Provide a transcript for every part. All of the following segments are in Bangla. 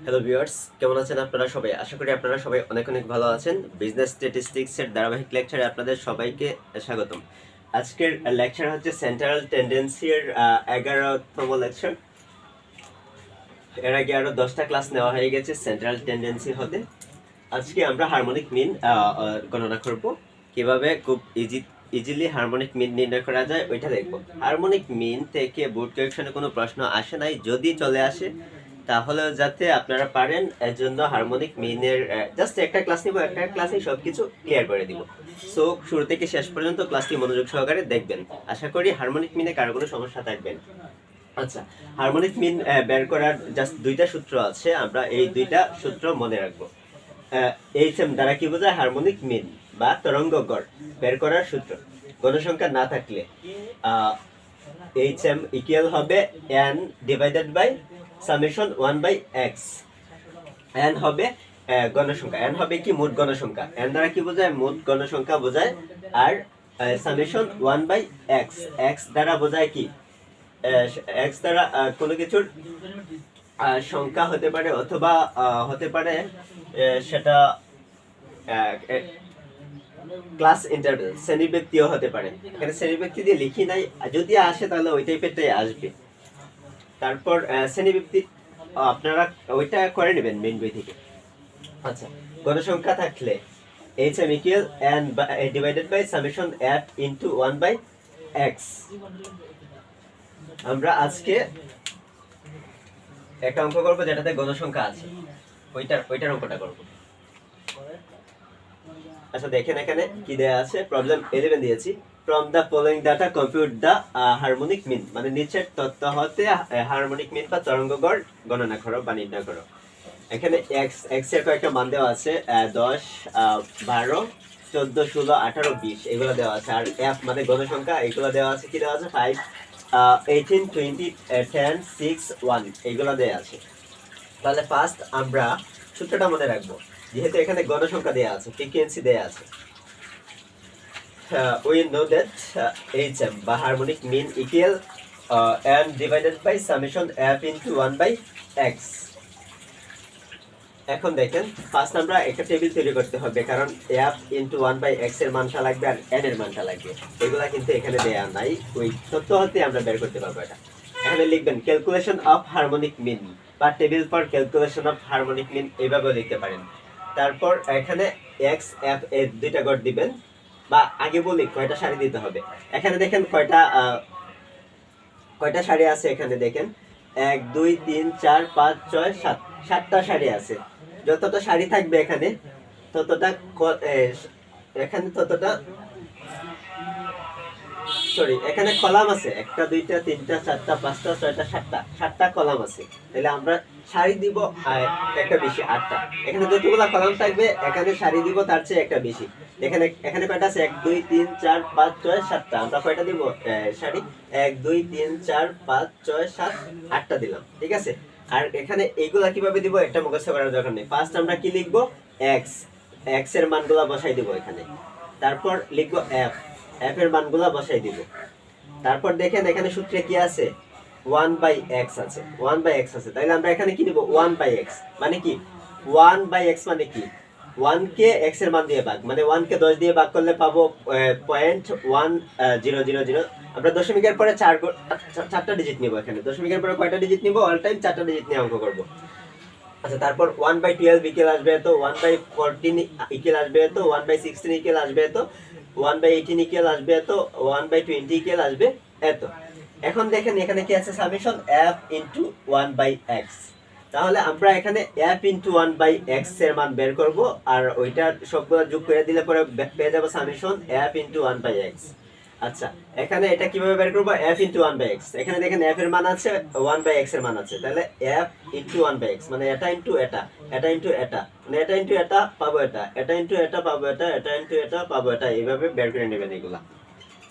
হ্যালো ভিউয়ার্স, কেমন আছেন আপনারা সবাই? আশা করি আপনারা সবাই অনেক অনেক ভালো আছেন। বিজনেস স্ট্যাটিস্টিক্সের ধারাবাহিক লেকচারে আপনাদের সবাইকে স্বাগতম। আজকের লেকচার হচ্ছে সেন্ট্রাল টেন্ডেন্সির 11তম লেকচার। এর আগে আরো 10টা ক্লাস নেওয়া হয়ে গেছে সেন্ট্রাল টেন্ডেন্সি হতে। আজকে আমরা হারমোনিক মিন গণনা করব। কিভাবে খুব ইজিলি হারমোনিক মিন নির্ণয় করা যায় ওইটা দেখব। হারমোনিক মিন থেকে বোর্ড কারেকশনে কোনো প্রশ্ন আসে নাই, যদি চলে আসে তাহলে যাতে আপনারা পারেন, এর জন্য হারমোনিক মিনের জাস্ট একটা ক্লাস নিব, একটা ক্লাসে সবকিছু ক্লিয়ার করে দিব। সো শুরু থেকে শেষ পর্যন্ত ক্লাসটি মনোযোগ সহকারে দেখবেন। আশা করি হারমোনিক মিনে কারো কোনো সমস্যা থাকবে না। আচ্ছা, হারমোনিক মিন বের করার জাস্ট দুইটা সূত্র আছে, আমরা এই দুইটা সূত্র মনে রাখবো। এইচএম দ্বারা কি বোঝায়? হারমোনিক মিন বা তরঙ্গ গড় বের করার সূত্র। গণসংখ্যা না থাকলে এইচএম ইকুয়াল হবে n divided by summation 1/x। n হবে গণসংখ্যা, n হবে কি? মোট গণসংখ্যা। n দ্বারা কি বোঝায়? মোট গণসংখ্যা বোঝায়। আর সামেশন 1/x, x দ্বারা বোঝায় কি? x দ্বারা কোনো কিছুর সংখ্যা হতে পারে, অথবা হতে পারে সেটা ক্লাস ইন্টারভেল, শ্রেণীব্যক্তিও হতে পারে। এখানে শ্রেণীব্যক্তি দিয়ে লিখি নাই, যদি আসে তাহলে ওই টাইপেরটাই আসবে। তারপর শ্রেণীব্যক্তি আপনারা ওইটা করে নেবেন মেইন বই থেকে। আচ্ছা, গণসংখ্যা থাকলে HM equal n divided by summation f into 1/x। আমরা আজকে একটা অঙ্ক করব যেটাতে গণসংখ্যা আছে, ওইটার অঙ্কটা করব। আচ্ছা দেখেন এখানে কি দেয়া আছে। প্রবলেম 11 দিয়েছি। From the following data compute the harmonic mean, মানে নিচের তথ্য হতে হারমোনিক মিন বা তরঙ্গ গড় গণনা করো বা নির্ণয় করো। এখানে x এর কয়েকটা মান দেওয়া আছে, 10, 12, 14, 16, 18, 20 এগুলো দেওয়া আছে। আর f মানে গণসংখ্যা, এগুলো দেওয়া আছে। কি দেওয়া আছে? 5, 18, 20, 10, 6, 1 এগুলো দেওয়া আছে। তাহলে ফার্স্ট আমরা সূত্রটা মনে রাখবো। যেহেতু এখানে গণসংখ্যা দেয়া আছে, ফ্রিকোয়েন্সি দেয়া আছে, we know that HM বা harmonic mean equal n divided by summation f into 1/x। এখন দেখেন ফার্স্ট আমরা একটা টেবিল তৈরি করতে হবে, কারণ f into 1/x এর মানটা লাগবে আর n এর মানটা লাগবে। এগুলা কিন্তু এখানে দেয়া নাই, ওই তথ্য হতে আমরা বের করতে পারবো এটা। এখানে লিখবেন ক্যালকুলেশন অফ হারমোনিক মিন বা table for calculation of harmonic mean, এইভাবেও লিখতে পারেন। তারপর এখানে x f এর দুইটা গড় দিবেন, বা আগে বলি কয়টা সারি দিতে হবে। এখানে দেখেন কয়টা সারি আছে। এখানে দেখেন 1 2 3 4 5 6 7, 7টা সারি আছে। যতটা সারি থাকবে এখানে ততটা এখানে কলাম আছে। 1 2 3 4 5 6 7টা কলাম আছে। তাহলে আমরা সারি দিব একটা বেশি, 8টা। এখানে যতগুলো কলাম থাকবে এখানে সারি দিব তার চেয়ে একটা বেশি। এখানে কয়টা আছে? 1 2 3 4 5 6 7টা। আমরা কয়টা দিব সারি? 1 2 3 4 5 6 7 8টা দিলাম, ঠিক আছে। আর এখানে এইগুলা কিভাবে দিব এটা মুখস্থ করার দরকার নেই। ফার্স্ট আমরা কি লিখব? x এর মানগুলা বসাই দিব এখানে। তারপর লিখব f এর মানগুলা বসাই দিব। তারপর দেখেন এখানে সূত্রে কি আছে? 1/x আছে, 1/x আছে। তাহলে আমরা এখানে কি নিব? 1/x মানে কি? 1/x মানে কি? 1 কে x এর মান দিয়ে ভাগ, মানে 1 কে 10 দিয়ে ভাগ করলে পাবো 0.1000। আমরা দশমিকের পরে 4টা ডিজিট নিব। এখানে দশমিকের পরে কয়টা ডিজিট নিব? অল টাইম 4টা ডিজিট নিয়ে অঙ্ক করব। আচ্ছা, তারপর 1/12 ইকুয়াল আসবে এত, 1/14 ইকুয়াল আসবে এত, 1/16 ইকুয়াল আসবে এত, 1/18 ইকুয়াল আসবে এত, 1/20 ইকুয়াল আসবে এত। এখন দেখেন এখানে কি আছে? Summation f into 1/x। তাহলে আমরা এখানে f into 1/x এর মান বের করব, আর ওইটা সবগুলো যোগ করে দিলে পরে পেয়ে যাব সামেশন f into 1/x। আচ্ছা, এখানে এটা কিভাবে বের করব? f into 1/x। এখানে দেখেন f এর মান আছে, 1/x এর মান আছে। তাহলে f into 1/x মানে এটা ইনটু এটা, এটা ইনটু এটা, মানে এটা ইনটু এটা পাবো এটা, এটা ইনটু এটা পাবো এটা, এটা ইনটু এটা পাবো এটা। এইভাবে বের করে নেবেন এগুলা।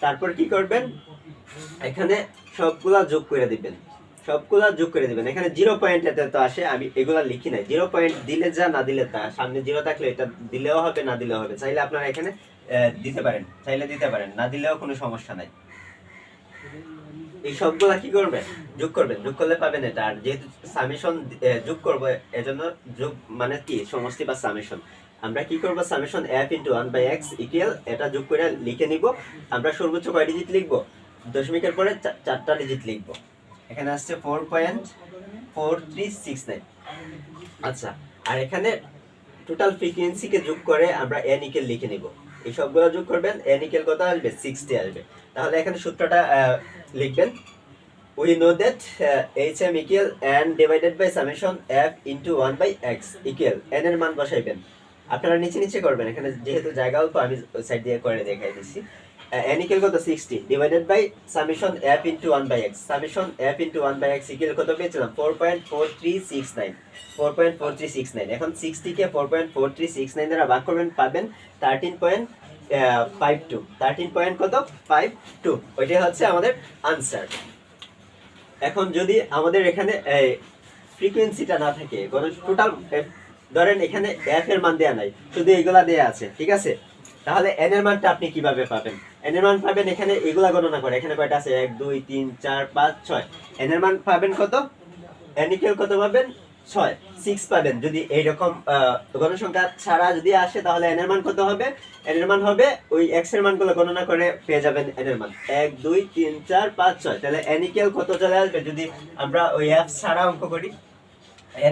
তারপর কি করবেন? এখানে সবগুলা যোগ করে দিবেন, এখানে 0 পয়েন্ট এতে তো আসে, আমি এগুলা লিখি নাই। 0 পয়েন্ট দিলে যা, না দিলে তা। সামনে 0 থাকলে এটা দিলেও হবে, না দিলেও হবে। চাইলে আপনারা এখানে দিতে পারেন, না দিলেও কোনো সমস্যা নাই। এই সবগুলা কি করবেন, যোগ করবেন, যোগ করলে পাবেন এটা। আর যেহেতু সামেশন যোগ করব, এজন্য যোগ মানে কি সমষ্টি বা সামেশন, আমরা কি করব summation f into 1/x equal এটা যোগ করে লিখে নিব। আমরা সর্বোচ্চ কয় ডিজিট লিখব, দশমিকের পরে চারটা ডিজিট লিখব। এখানে আসছে 4.4369। আচ্ছা, আর এখানে টোটাল ফ্রিকোয়েন্সিকে যোগ করে আমরা n ইকুয়াল লিখে নিব। এই সবগুলো যোগ করবেন, n ইকুয়াল কত আসবে, 60 আসবে। তাহলে এখানে সূত্রটা লিখবেন, we know that hm equal n divided by summation f into 1/x equal n এর মান বসাইবেন। আপনারা নিচে নিচে করবেন, এখানে যেহেতু জায়গা অল্প আমি সাইড দিয়ে করে দেখাই দিচ্ছি। n equal কত 60 divided by summation f into 1/x, summation f into 1/x equal কত পেয়েছিলাম 4.4369। এখন 60 কে 4.4369 দ্বারা ভাগ করবেন, পাবেন 13.52, 13.52, ওইটাই হচ্ছে আমাদের আনসার। এখন যদি আমাদের এখানে ফ্রিকোয়েন্সিটা না থাকে, টোটাল ধরেন এখানে f এর মান দেয়া নাই, শুধু এগুলা দেয়া আছে, ঠিক আছে, তাহলে n এর মানটা আপনি কিভাবে পাবেন? n এর মান পাবেন এখানে এগুলা গণনা করে, এখানে কয়টা আছে 1 2 3 4 5 6, n এর মান পাবেন কত, n ইকুয়াল কত পাবেন 6 পাবেন। যদি এইরকম গণসংখ্যা ছাড়া যদি আসে তাহলে n এর মান কত হবে, n এর মান হবে ওই x এর মানগুলো গণনা করে পেয়ে যাবেন n এর মান 1 2 3 4 5 6। তাহলে n ইকুয়াল কত চলে আসবে, যদি আমরা ওই f ছাড়া অঙ্ক করি,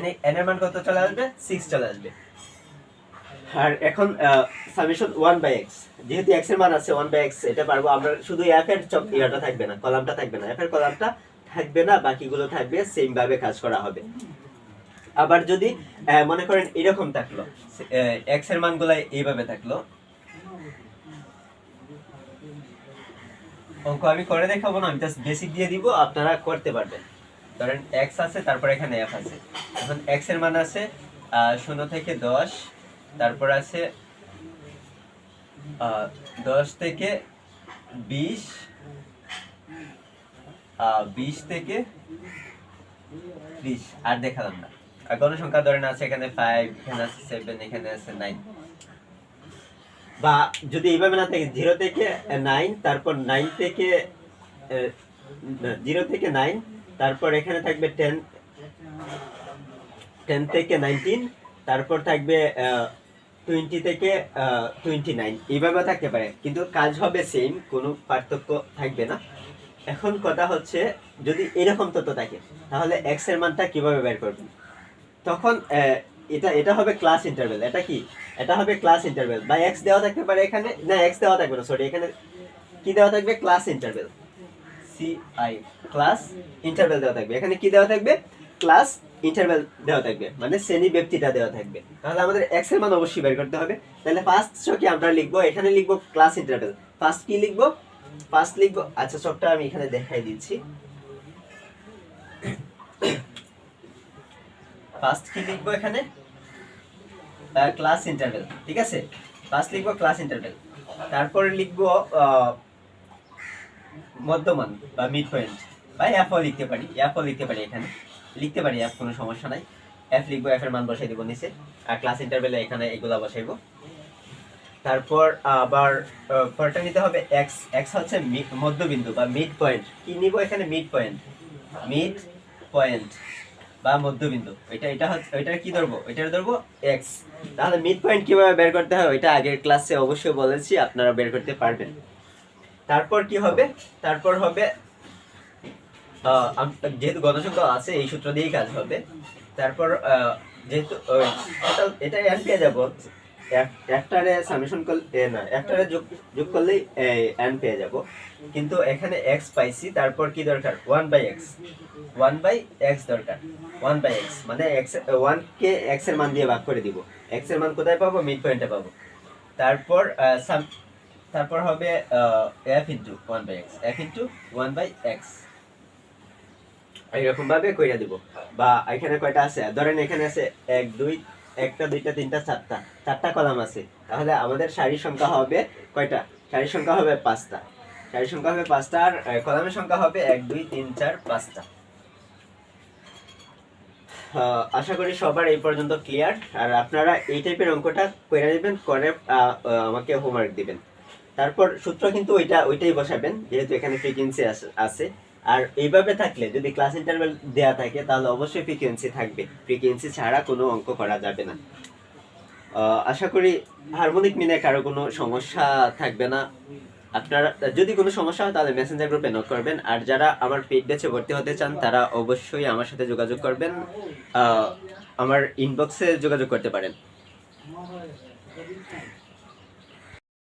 n এর মান কত চলে আসবে, 6 চলে আসবে। আর এখন সামেশন 1/x, যেহেতু x এর মান আছে 1/x, এটা পারবো আমরা, শুধু f এর ইয়াটা থাকবে না, কলামটা থাকবে না, f এর কলামটা থাকবে না, বাকিগুলো থাকবে, সেম ভাবে কাজ করা হবে। আবার যদি মনে করেন এরকম থাকলো, x এর মানগুলো এইভাবে থাকলো, অঙ্ক আমি করে দেখাবো না, আমি জাস্ট বেসিক দিয়ে দিব, আপনারা করতে পারবেন। ধরেন x আছে, তারপর এখানে f আছে। এখন x এর মান আছে 0 থেকে 10, তারপর আছে 10 থেকে 20, 20 থেকে 30, আর দেখালাম না। আর গণসংখ্যা ধরেন আছে এখানে 5, এখানে আছে 7, এখানে আছে 9। বা যদি এইভাবে না থাকে 0 থেকে 9, তারপর 9 থেকে 0 থেকে 9, তারপর এখানে থাকবে 10 থেকে 19, তারপর থাকবে 20 থেকে 29, এইভাবে থাকতে পারে, কিন্তু কাজ হবে সেম, কোনো পার্থক্য থাকবে না। এখন কথা হচ্ছে যদি এরকম তথ্য থাকে তাহলে x এর মানটা কিভাবে বের করবেন? তখন এটা হবে ক্লাস ইন্টারভ্যাল। এটা কি, এটা হবে ক্লাস ইন্টারভ্যাল, বা x দেওয়া থাকতে পারে, এখানে না x দেওয়া থাকবে না, সরি, এখানে কি দেওয়া থাকবে, class interval, ci class interval দেওয়া থাকবে। এখানে কি দেওয়া থাকবে, ক্লাস ইন্টারভ্যাল দেওয়া থাকবে, মানে শ্রেণী ব্যক্তিটা দেওয়া থাকবে। তাহলে আমাদের x এর মান অবশ্যই বের করতে হবে। তাহলে ফার্স্ট কি আমরা লিখবো, এখানে লিখবো ক্লাস ইন্টারভ্যাল, ফার্স্ট কি লিখবো, ফার্স্ট লিখবো, আচ্ছা সবটা আমি এখানে দেখাই দিচ্ছি। ফার্স্ট কি লিখবো, এখানে ক্লাস ইন্টারভ্যাল, ঠিক আছে, ফার্স্ট লিখবো ক্লাস ইন্টারভ্যাল, তারপরে লিখবো মধ্যমান বা মিড পয়েন্ট, বা এফও লিখতে পারি, এখানে লিখতে পারি এফ, কোনো সমস্যা নাই, এফ লিখবো, এফ এর মান বসাই দিব নিচে, আর ক্লাস ইন্টারভ্যালে এখানে এগুলা বসাইবো। তারপর আবার পরটা নিতে হবে এক্স, এক্স হচ্ছে মধ্যবিন্দু বা মিড পয়েন্ট। কি নিব এখানে, মিড পয়েন্ট বা মধ্যবিন্দু। এটা হচ্ছে, এটা কি ধরবো, এটা ধরবো এক্স। তাহলে মিড পয়েন্ট কিভাবে বের করতে হয় ওইটা আগের ক্লাসে অবশ্যই বলেছি, আপনারা বের করতে পারবেন। তারপর কি হবে, তারপর হবে যেহেতু গণসংখ্যা আছে এই সূত্র দিয়েই কাজ হবে। তারপর যেহেতু এটা এন পেয়ে যাবো, একটারে সামেশন করলে না, একটারে যোগ করলেই এন পেয়ে যাব, কিন্তু এখানে এক্স পাইছি, তারপর কি দরকার 1/x, 1/x দরকার, 1/x মানে x 1 কে x এর মান দিয়ে ভাগ করে দিব। x এর মান কোথায় পাবো, মিড পয়েন্টে পাবো। তারপর হবে f into 1/x, f into 1/x, এইরকম ভাবে কইরা দিব। বা এখানে কয়টা আছে, ধরেন এখানে আছে 1 2 1টা 2টা 3টা 4টা কলাম আছে, তাহলে আমাদের সারির সংখ্যা হবে কয়টা, সারির সংখ্যা হবে 5টা, সারির সংখ্যা হবে 5টা, আর কলামের সংখ্যা হবে 1 2 3 4 5টা। আশা করি সবার এই পর্যন্ত ক্লিয়ার। আর আপনারা এই টাইপের অঙ্কটা কইরা নেবেন, করে আমাকে হোমওয়ার্ক দিবেন। তারপর সূত্র কিন্তু ওইটাই বসাবেন, যেহেতু এখানে ফ্রিকোয়েন্সি আছে। আর এইভাবে থাকলে যদি ক্লাস ইন্টারভ্যাল দেয়া থাকে তাহলে অবশ্যই ফ্রিকোয়েন্সি থাকবে, ফ্রিকোয়েন্সি ছাড়া কোনো অঙ্ক করা যাবে না। আশা করি হারমোনিক মিনে কারো কোনো সমস্যা থাকবে না। আপনারা যদি কোনো সমস্যা হয় তাহলে মেসেঞ্জার গ্রুপে নক করবেন, আর যারা আমার পেইড ব্যাচে ভর্তি হতে চান তারা অবশ্যই আমার সাথে যোগাযোগ করবেন, আমার ইনবক্সে যোগাযোগ করতে পারেন।